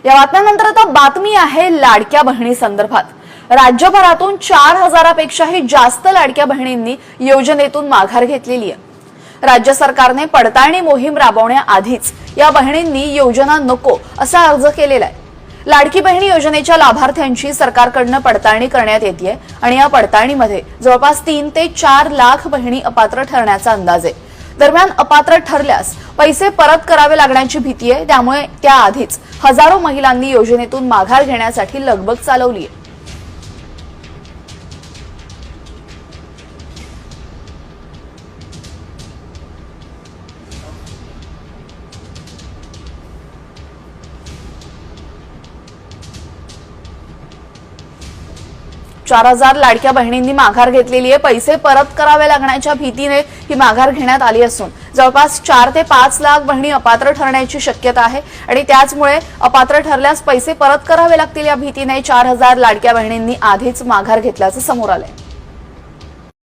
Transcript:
या बातम्यानंतर आता बातमी आहे लाडक्या बहिणी संदर्भात। राज्यभरातून 4000पेक्षाही जास्त लाडक्या बहिणींनी योजनेतून माघार घेतलेली आहे। राज्य सरकारने पडताळणी मोहीम राबवण्याआधीच या बहिणींनी योजना नको असा अर्ज केलेला आहे। लाडकी बहिणी योजनेच्या लाभार्थ्यांची सरकारकडून पडताळणी करण्यात येते आणि या पडताळणीमध्ये जवळपास 3 ते 4 लाख बहिणी अपात्र ठरण्याचा अंदाज आहे। दरम्यान अपात्र ठरल्यास पैसे परत करावे लागण्याची भीती आहे, त्यामुळे त्याआधीच हजारो महिलांनी योजनेतून माघार घेण्यासाठी लगबग चालवली आहे। चार 4000 लाडक्या बहिणींनी माघार घेतलेली आहे। पैसे परत करावे लागण्याच्या भीतीने ही माघार घेण्यात आली असून जवळपास 4 ते 5 लाख बहिणी अपात्र ठरण्याची शक्यता आहे आणि त्याचमुळे अपात्र ठरल्यास पैसे परत करावे लागतील या भीतीने 4000 लाडक्या बहिणींनी आधीच माघार घेतल्याचं समोर आलंय।